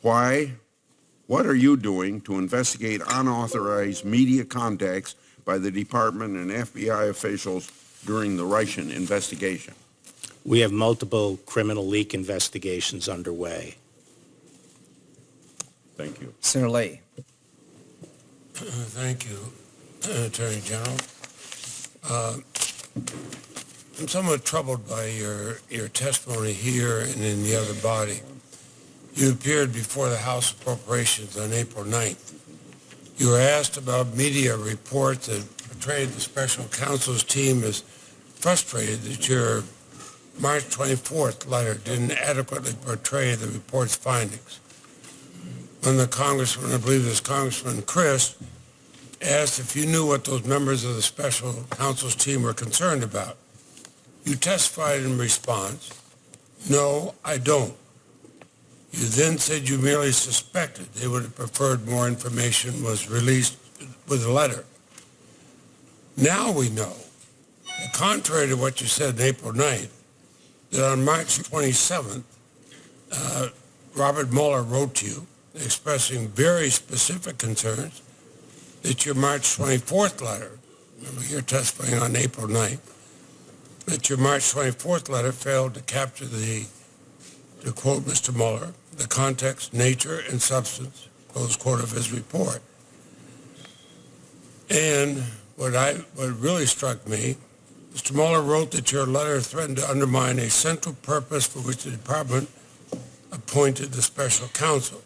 What are you doing to investigate unauthorized media contacts by the department and FBI officials during the Russian investigation? We have multiple criminal leak investigations underway. Thank you. Senator Leahy. Thank you, Attorney General. I'm somewhat troubled by your testimony here and in the other body. You appeared before the House Appropriations on April 9th. You were asked about media reports that portrayed the special counsel's team as frustrated that your March 24th letter didn't adequately portray the report's findings. When the congressman, I believe it was Congressman Chris, asked if you knew what those members of the special counsel's team were concerned about, you testified in response, "No, I don't." You then said you merely suspected they would have preferred more information was released with the letter. Now we know, contrary to what you said on April 9th, that on March 27th, Robert Mueller wrote to you expressing very specific concerns that your March 24th letter, remember you're testifying on April 9th, that your March 24th letter failed to capture to quote Mr. Mueller, the context, nature, and substance, close quote, of his report. And what really struck me, Mr. Mueller wrote that your letter threatened to undermine a central purpose for which the department appointed the special counsel,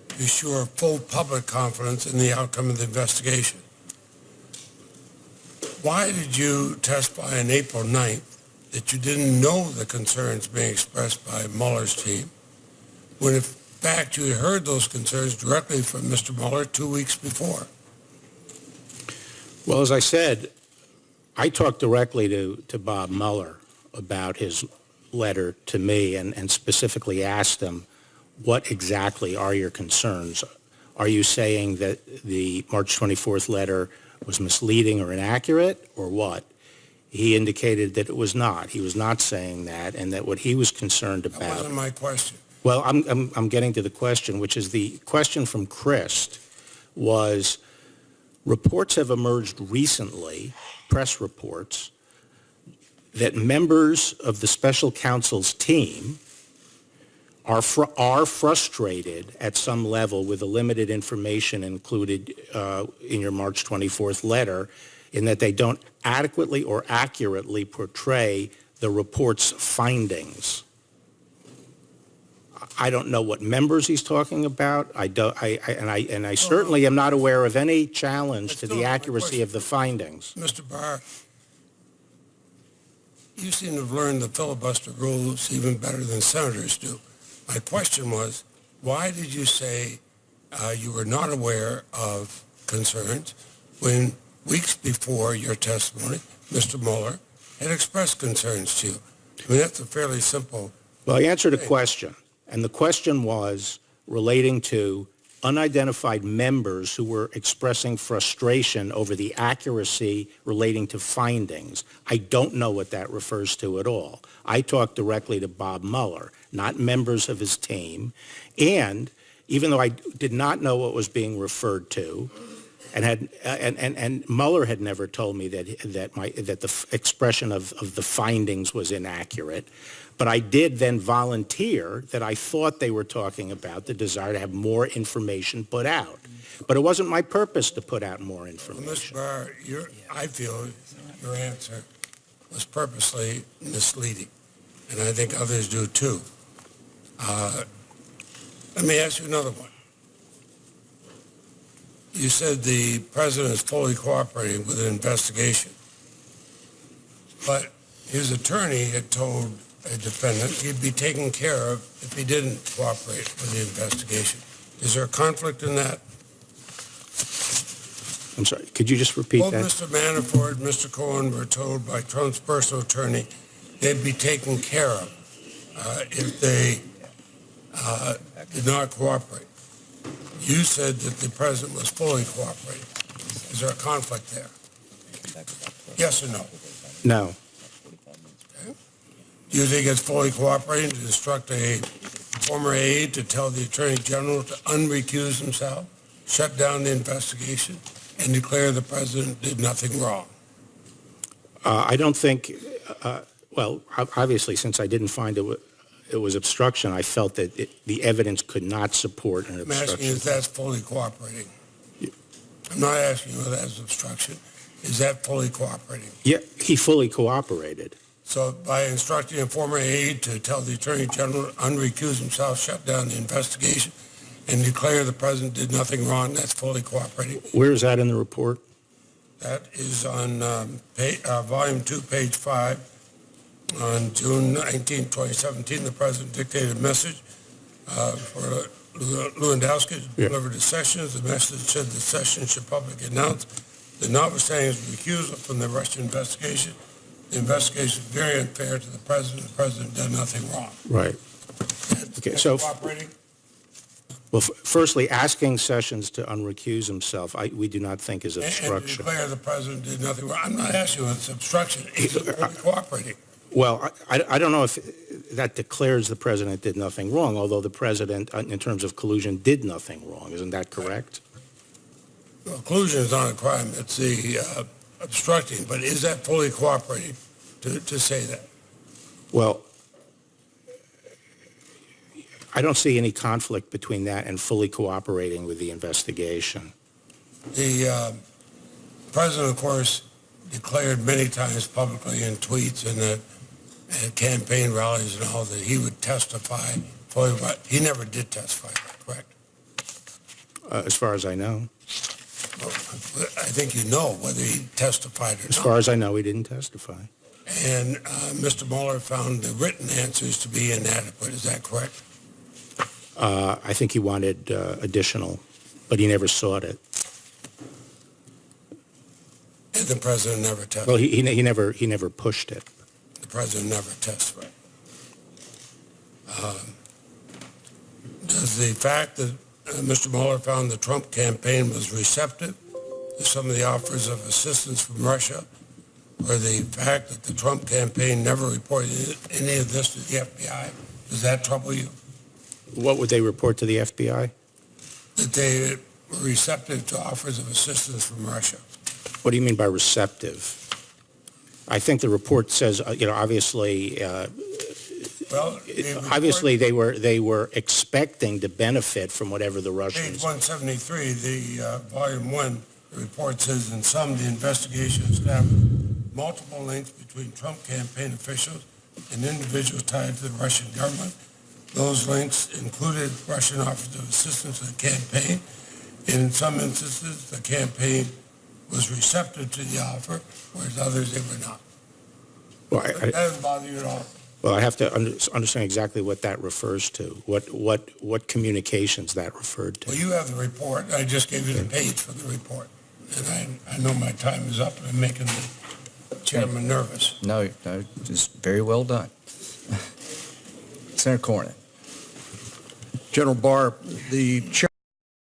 to ensure full public confidence in the outcome of the investigation. Why did you testify on April 9th that you didn't know the concerns being expressed by Mueller's team, when in fact you had heard those concerns directly from Mr. Mueller 2 weeks before? Well, as I said, I talked directly to Bob Mueller about his letter to me and specifically asked him, what exactly are your concerns? Are you saying that the March 24th letter was misleading or inaccurate, or what? He indicated that it was not. He was not saying that, and that what he was concerned about... That wasn't my question. Well, I'm getting to the question, which is the question from Christ was, reports have emerged recently, press reports, that members of the special counsel's team are frustrated at some level with the limited information included in your March 24th letter, in that they don't adequately or accurately portray the report's findings. I don't know what members he's talking about. I certainly am not aware of any challenge to the accuracy of the findings. Mr. Barr, you seem to have learned the filibuster rules even better than senators do. My question was, why did you say you were not aware of concerns when weeks before your testimony, Mr. Mueller had expressed concerns to you? I mean, that's a fairly simple... Well, I answered a question, and the question was relating to unidentified members who were expressing frustration over the accuracy relating to findings. I don't know what that refers to at all. I talked directly to Bob Mueller, not members of his team, and even though I did not know what was being referred to, and Mueller had never told me that the expression of the findings was inaccurate, but I did then volunteer that I thought they were talking about the desire to have more information put out. But it wasn't my purpose to put out more information. Well, Mr. Barr, I feel your answer was purposely misleading, and I think others do too. Let me ask you another one. You said the president is fully cooperating with an investigation, but his attorney had told a defendant he'd be taken care of if he didn't cooperate with the investigation. Is there a conflict in that? I'm sorry, could you just repeat Both that? Mr. Manafort and Mr. Cohen were told by Trump's personal attorney they'd be taken care of if they did not cooperate. You said that the president was fully cooperating. Is there a conflict there? Yes or no? No. Okay. Do you think it's fully cooperating to instruct a former aide to tell the Attorney General to unrecuse himself, shut down the investigation, and declare the president did nothing wrong? I don't think, well, obviously, since I didn't find it was obstruction, I felt that the evidence could not support an I'm asking obstruction. if that's fully cooperating. I'm not asking you if that's obstruction. Is that fully cooperating? Yeah, he fully cooperated. So by instructing a former aide to tell the Attorney General to unrecuse himself, shut down the investigation, and declare the president did nothing wrong, that's fully cooperating? Where is that in the report? That is on Volume 2, page 5. On June 19, 2017, the president dictated a message for Lewandowski to deliver to Sessions. The message said that Sessions should publicly announce that notwithstanding his recusal from the Russian investigation, the investigation is very unfair to the president. The president did nothing wrong. Right. Okay, That's so, cooperating? well, firstly, asking Sessions to unrecuse himself, we do not think is And to obstruction. declare the president did nothing wrong. I'm not asking you if it's obstruction. Is it fully cooperating? Well, I don't know if that declares the president did nothing wrong, although the president, in terms of collusion, did nothing wrong. Isn't that correct? Well, collusion is not a crime. It's the obstructing. But is that fully cooperating to say that? Well, I don't see any conflict between that and fully cooperating with the investigation. The president, of course, declared many times publicly in tweets and at campaign rallies and all that he would testify fully. He never did testify, correct? As far as I know. Well, I think you know whether he testified or not. As far as I know, he didn't testify. And Mr. Mueller found the written answers to be inadequate. Is that correct? I think he wanted additional, but he never sought it. And the president never testified. Well, he never pushed it. The president never testified. Does the fact that Mr. Mueller found the Trump campaign was receptive to some of the offers of assistance from Russia, or the fact that the Trump campaign never reported any of this to the FBI, does that trouble you? What would they report to the FBI? That they were receptive to offers of assistance from Russia? What do you mean by receptive? I think the report says, obviously, Well, obviously they were expecting to benefit from whatever the Page Russians. 173, the Volume 1, the report says, in sum, the investigation established multiple links between Trump campaign officials and individuals tied to the Russian government. Those links included Russian offers of assistance to the campaign. In some instances, the campaign was receptive to the offer, whereas others they were not. Well, That doesn't bother you at all? well, I have to understand exactly what that refers to. What communications that referred to. Well, you have the report. I just gave you the page for the report. And I know my time is up, and I'm making the chairman nervous. No, just very well done. Senator Cornyn. General Barr, the